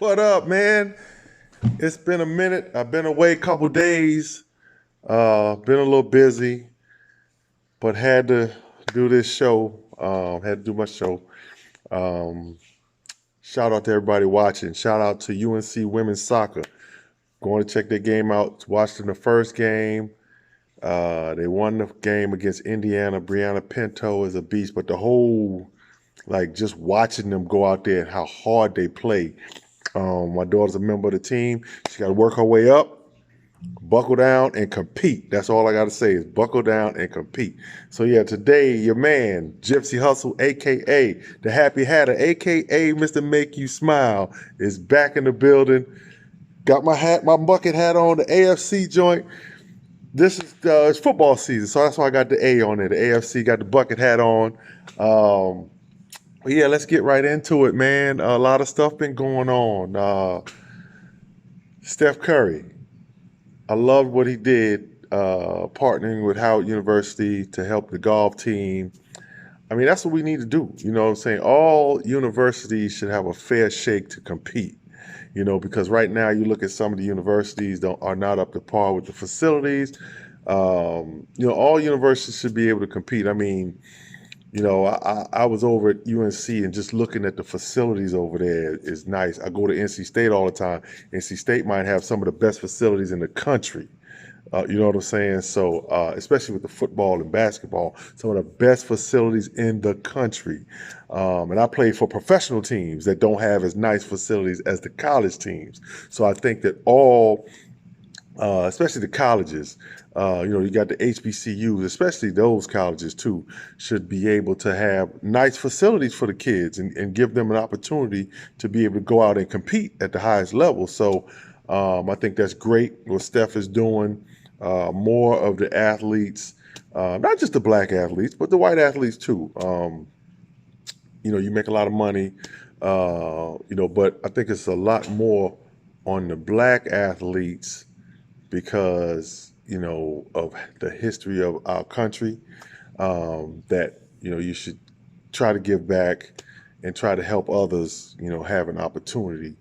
What up, man? It's been a minute. I've been away a couple days. Been a little busy, but had to do this show. Had to do my show. Um, Shout out to everybody watching. Shout out to UNC Women's Soccer. Going to check their game out. Watched the first game. They won the game against Indiana. Brianna Pinto is a beast, but the whole, like, just watching them go out there and how hard they play. My daughter's a member of the team. She got to work her way up, buckle down, and compete. That's all I got to say is buckle down and compete. So, yeah, today, your man, Gypsy Hustle, a.k.a. the Happy Hatter, a.k.a. Mr. Make You Smile, is back in the building. Got my hat, my bucket hat on, the AFC joint. This is it's football season, so that's why I got the A on it. The AFC got the bucket hat on. Yeah, let's get right into it, man. A lot of stuff been going on. Steph Curry, I loved what he did, partnering with Howard University to help the golf team. I mean, that's what we need to do. You know what I'm saying? All universities should have a fair shake to compete. Because right now you look at some of the universities are not up to par with the facilities. All universities should be able to compete. I mean, I was over at UNC and just looking at the facilities over there is nice. I go to NC State all the time. NC State might have some of the best facilities in the country. You know what I'm saying? So, especially with the football and basketball, some of the best facilities in the country. And I play for professional teams that don't have as nice facilities as the college teams. So I think that especially the colleges, you got the HBCUs, especially those colleges too, should be able to have nice facilities for the kids and give them an opportunity to be able to go out and compete at the highest level. So I think that's great what Steph is doing. More of the athletes, not just the black athletes, but the white athletes too. You make a lot of money, but I think it's a lot more on the black athletes because, of the history of our country, that, you should try to give back and try to help others, have an opportunity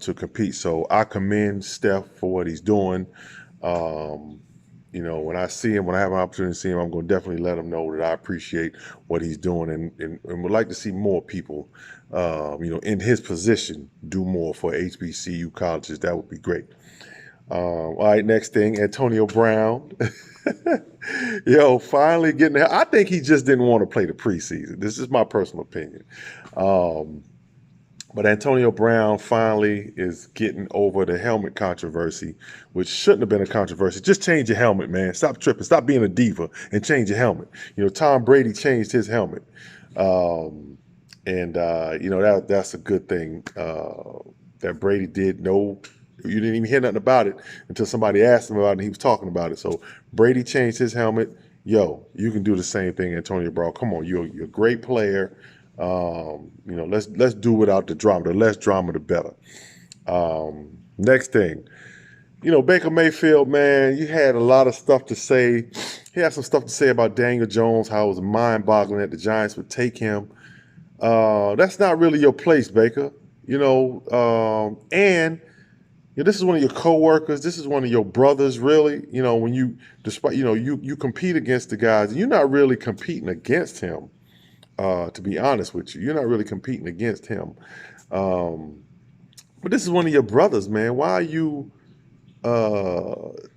to compete. So I commend Steph for what he's doing. When I see him, when I have an opportunity to see him, I'm going to definitely let him know that I appreciate what he's doing and would like to see more people, in his position do more for HBCU colleges. That would be great. All right, next thing, Antonio Brown. Finally getting there. I think he just didn't want to play the preseason. This is my personal opinion. But Antonio Brown finally is getting over the helmet controversy, which shouldn't have been a controversy. Just change your helmet, man. Stop tripping. Stop being a diva and change your helmet. Tom Brady changed his helmet. That's a good thing that Brady did. No, you didn't even hear nothing about it until somebody asked him about it and he was talking about it. So Brady changed his helmet. You can do the same thing, Antonio Brown. Come on, you're a great player. Let's do without the drama. The less drama, the better. Next thing, Baker Mayfield, man, you had a lot of stuff to say. He had some stuff to say about Daniel Jones, how it was mind-boggling that the Giants would take him. That's not really your place, Baker. And this is one of your coworkers. This is one of your brothers, really. When you compete against the guys, and you're not really competing against him. To be honest with you, you're not really competing against him. But this is one of your brothers, man. Why are you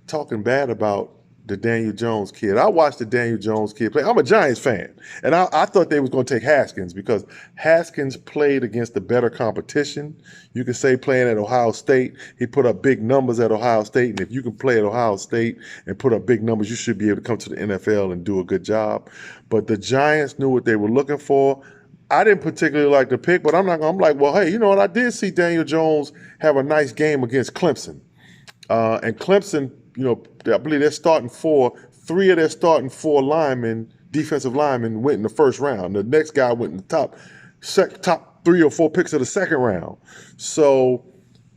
talking bad about the Daniel Jones kid? I watched the Daniel Jones kid play. I'm a Giants fan, and I thought they was going to take Haskins because Haskins played against the better competition. You could say playing at Ohio State, he put up big numbers at Ohio State, and if you can play at Ohio State and put up big numbers, you should be able to come to the NFL and do a good job. But the Giants knew what they were looking for. I didn't particularly like the pick, but I'm like, well, hey, you know what? I did see Daniel Jones have a nice game against Clemson. And Clemson, I believe they're starting three of their starting four defensive linemen went in the first round. The next guy went in the top 3 or 4 picks of the second round. So,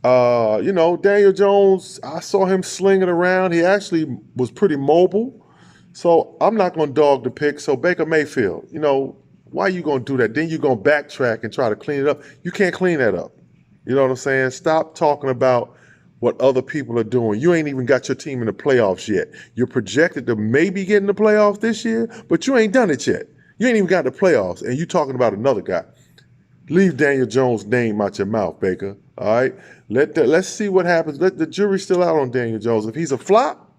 Daniel Jones, I saw him slinging around. He actually was pretty mobile. So I'm not going to dog the pick. So Baker Mayfield, why are you going to do that? Then you're going to backtrack and try to clean it up. You can't clean that up. You know what I'm saying? Stop talking about what other people are doing. You ain't even got your team in the playoffs yet. You're projected to maybe get in the playoffs this year, but you ain't done it yet. You ain't even got the playoffs, and you talking about another guy. Leave Daniel Jones' name out your mouth, Baker. All right. Let's see what happens. Let the jury's still out on Daniel Jones. If he's a flop,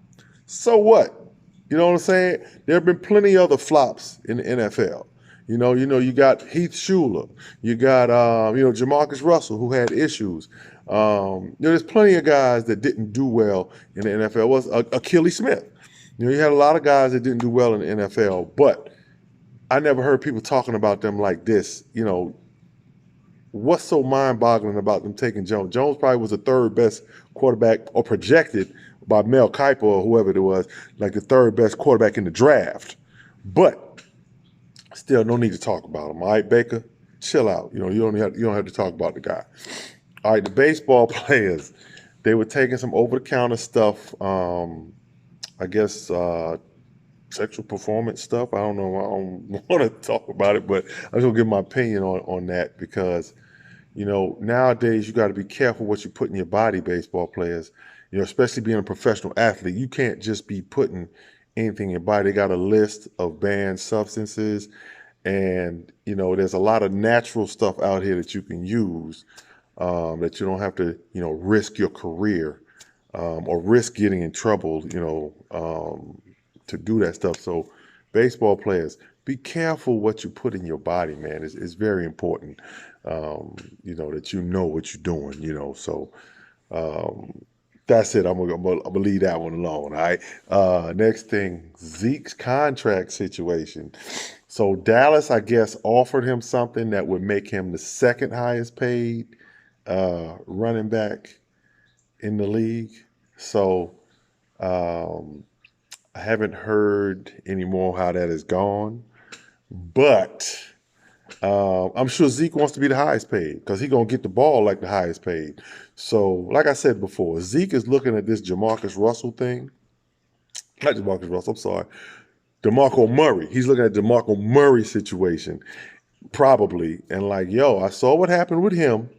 so what? You know what I'm saying? There have been plenty of other flops in the NFL. You got Heath Schuler. You got Jamarcus Russell, who had issues. There's plenty of guys that didn't do well in the NFL. Was Achilles Smith. You had a lot of guys that didn't do well in the NFL, but I never heard people talking about them like this. What's so mind-boggling about them taking Jones? Jones probably was the third best quarterback, or projected by Mel Kiper or whoever it was, like the third best quarterback in the draft. But still, no need to talk about him. All right, Baker, chill out. You don't have to talk about the guy. All right, the baseball players, they were taking some over-the-counter stuff. I guess sexual performance stuff. I don't know. I don't want to talk about it, but I'm just gonna give my opinion on that, because nowadays you got to be careful what you put in your body, baseball players. Especially being a professional athlete, you can't just be putting anything in your body. They got a list of banned substances, and there's a lot of natural stuff out here that you can use, that you don't have to risk your career, or risk getting in trouble to do that stuff. So baseball players, be careful what you put in your body, man. It's very important, that you know what you're doing, so that's it. I'm gonna leave that one alone. All right. Next thing, Zeke's contract situation. So Dallas, I guess, offered him something that would make him the second highest paid running back in the league. So I haven't heard anymore how that has gone, but I'm sure Zeke wants to be the highest paid, because he's going to get the ball like the highest paid. So, like I said before, Zeke is looking at this Jamarcus Russell thing. Not Jamarcus Russell, I'm sorry. DeMarco Murray. He's looking at DeMarco Murray situation, probably. And like, I saw what happened with him.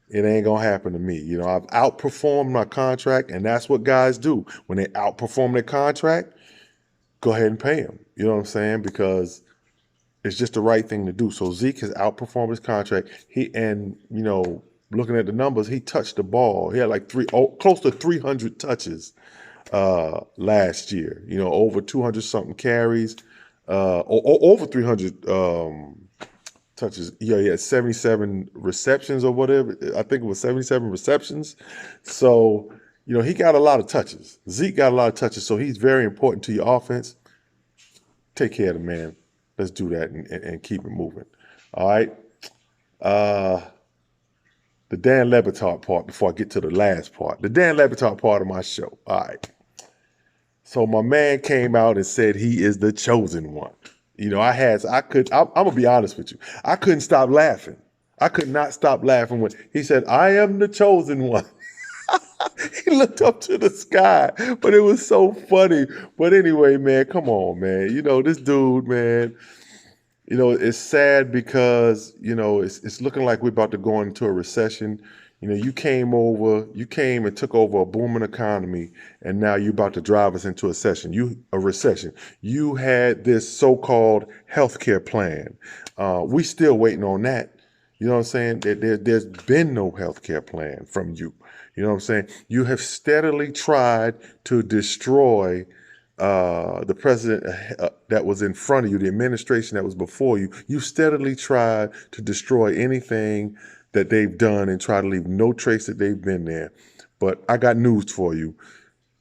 It ain't going to happen to me. I've outperformed my contract, and that's what guys do. When they outperform their contract, go ahead and pay him. You know what I'm saying? Because it's just the right thing to do. So Zeke has outperformed his contract. Looking at the numbers, he touched the ball. He had like close to 300 touches last year. Over 200 something carries, over 300 touches. Yeah, he had 77 receptions or whatever. I think it was 77 receptions. So, he got a lot of touches. Zeke got a lot of touches, so he's very important to your offense. Take care of the man. Let's do that and keep it moving. All right. The Dan Le Batard part, before I get to the last part. The Dan Le Batard part of my show. All right. So my man came out and said he is the chosen one. I'm gonna be honest with you. I couldn't stop laughing. I could not stop laughing when he said, "I am the chosen one." He looked up to the sky, but it was so funny. But anyway, man, come on, man. This dude, man, it's sad because, it's looking like we're about to go into a recession. You came and took over a booming economy, and now you're about to drive us into a recession. You had this so-called healthcare plan. We still waiting on that. You know what I'm saying? There's been no healthcare plan from you. You know what I'm saying? You have steadily tried to destroy the president that was in front of you, the administration that was before you. You steadily tried to destroy anything that they've done and try to leave no trace that they've been there. But I got news for you.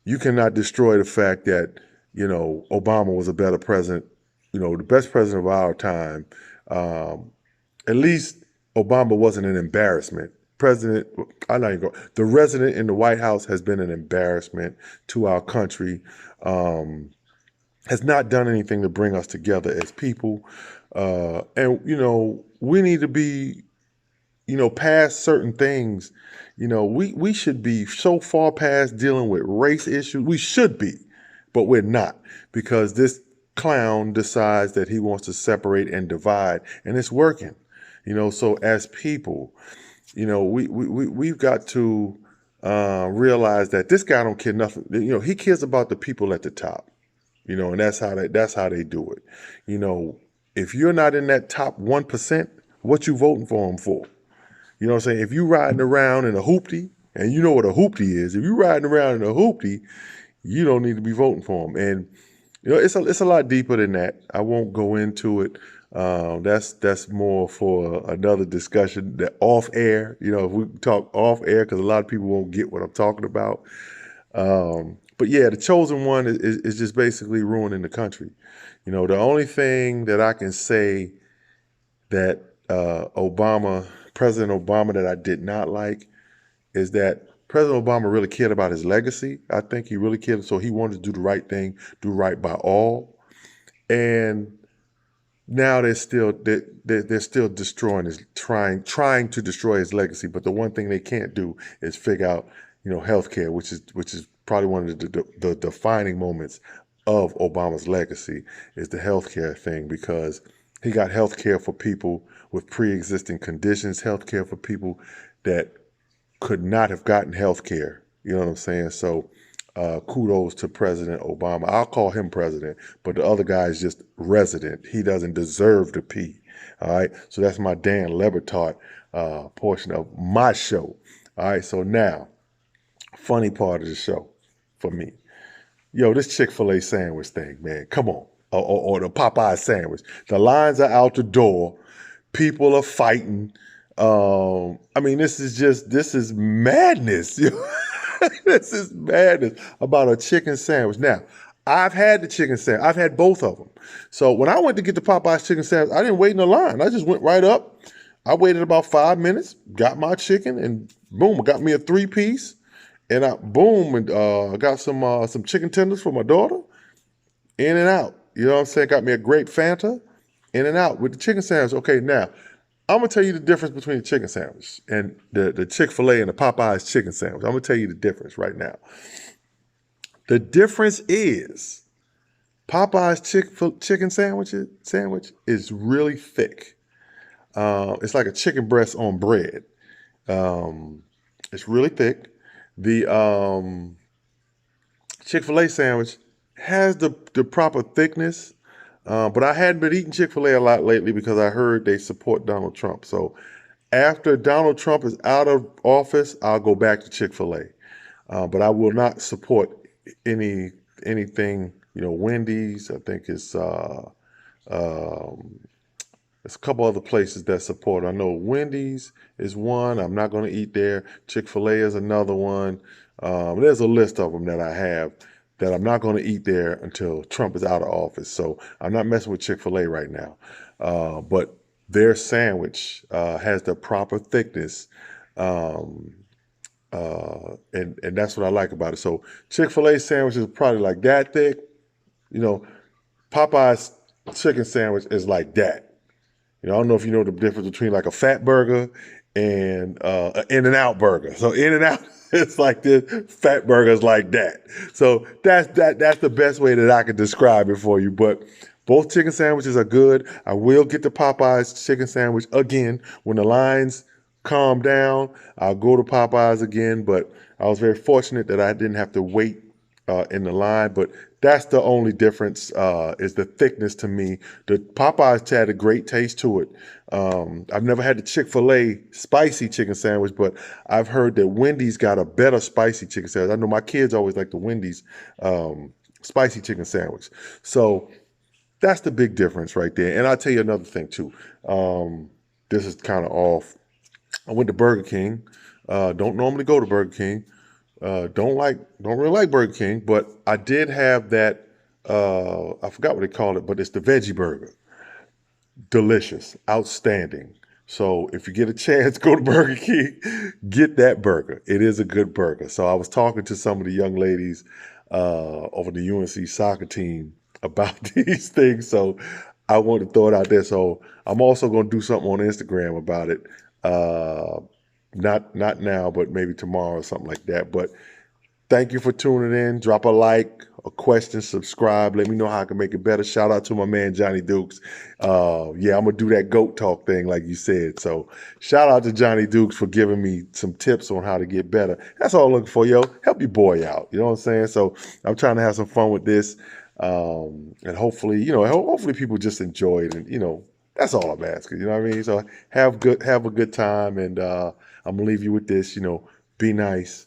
You cannot destroy the fact that, Obama was a better president, the best president of our time. At least Obama wasn't an embarrassment. The resident in the White House has been an embarrassment to our country, has not done anything to bring us together as people. And we need to be, past certain things. We should be so far past dealing with race issues. We should be, but we're not, because this clown decides that he wants to separate and divide, and it's working. So as people, we've got to realize that this guy don't care nothing. He cares about the people at the top. And that's how they do it. You know, if you're not in that top 1%, what you voting for him for? You know what I'm saying? If you riding around in a hoopty, and you know what a hoopty is, if you riding around in a hoopty, you don't need to be voting for him. And it's a lot deeper than that. I won't go into it. That's more for another discussion. That off air, if we talk off air, because a lot of people won't get what I'm talking about. But yeah, the chosen one is just basically ruining the country. The only thing that I can say that President Obama, that I did not like is that President Obama really cared about his legacy. I think he really cared, so he wanted to do the right thing, do right by all. And now they're still destroying trying to destroy his legacy. But the one thing they can't do is figure out, healthcare, which is probably one of the defining moments of Obama's legacy is the healthcare thing, because he got healthcare for people with pre-existing conditions, healthcare for people that could not have gotten health care. You know what I'm saying? So kudos to President Obama. I'll call him president, but the other guy is just resident. He doesn't deserve the P. All right. So that's my Dan Le Batard portion of my show. All right. So now, funny part of the show for me. Yo, this Chick-fil-A sandwich thing, man. Come on. Or the Popeye sandwich. The lines are out the door. People are fighting. This is madness. This is madness about a chicken sandwich. Now, I've had the chicken sandwich. I've had both of them. So when I went to get the Popeyes chicken sandwich, I didn't wait in the line. I just went right up. I waited about 5 minutes, got my chicken, and boom, I got me a 3-piece. And I got some chicken tenders for my daughter. In and out. You know what I'm saying? Got me a grape Fanta. In and out with the chicken sandwich. Okay, now I'm gonna tell you the difference between the chicken sandwich and the Chick-fil-A and the Popeyes chicken sandwich. I'm gonna tell you the difference right now. The difference is Popeyes chicken sandwich is really thick. It's like a chicken breast on bread. It's really thick. The Chick-fil-A sandwich has the proper thickness, but I hadn't been eating Chick-fil-A a lot lately because I heard they support Donald Trump. So after Donald Trump is out of office, I'll go back to Chick-fil-A. But I will not support anything, Wendy's. I think it's there's a couple other places that support. I know Wendy's is one. I'm not going to eat there. Chick-fil-A is another one. There's a list of them that I have that I'm not going to eat there until Trump is out of office. So I'm not messing with Chick-fil-A right now. But their sandwich has the proper thickness. And that's what I like about it. So Chick-fil-A sandwich is probably like that thick. Popeye's chicken sandwich is like that. I don't know if you know the difference between like a fat burger and an In-N-Out burger. So In-N-Out is like this, fat burger is like that. So that's the best way that I can describe it for you. But both chicken sandwiches are good. I will get the Popeyes chicken sandwich again when the lines calm down. I'll go to Popeyes again, but I was very fortunate that I didn't have to wait in the line. But that's the only difference is the thickness to me. The Popeyes had a great taste to it. I've never had the Chick-fil-A spicy chicken sandwich, but I've heard that Wendy's got a better spicy chicken sandwich. I know my kids always like the Wendy's spicy chicken sandwich. So that's the big difference right there. And I'll tell you another thing too. This is kind of off. I went to Burger King. Don't normally go to Burger King. Don't really like Burger King, but I did have that. I forgot what they call it, but it's the veggie burger. Delicious, outstanding. So if you get a chance, go to Burger King, get that burger. It is a good burger. So I was talking to some of the young ladies over the UNC soccer team about these things. So I want to throw it out there. So I'm also going to do something on Instagram about it. Not now, but maybe tomorrow or something like that. But Thank you for tuning in. Drop a like, a question, subscribe. Let me know how I can make it better. Shout out to my man Johnny Dukes. Yeah, I'm gonna do that goat talk thing like you said. So shout out to Johnny Dukes for giving me some tips on how to get better. That's all I'm looking for, yo. Help your boy out. You know what I'm saying? So I'm trying to have some fun with this. And hopefully, hopefully people just enjoy it. And that's all I'm asking. You know what I mean? So have a good time. And I'm gonna leave you with this. Be nice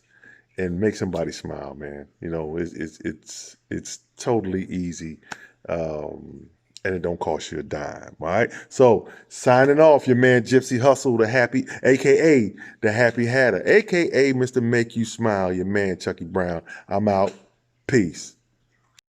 and make somebody smile, man. It's totally easy, and it don't cost you a dime. All right. So signing off, your man Gypsy Hustle, aka the Happy Hatter, aka Mr. Make You Smile, your man Chucky Brown. I'm out. Peace.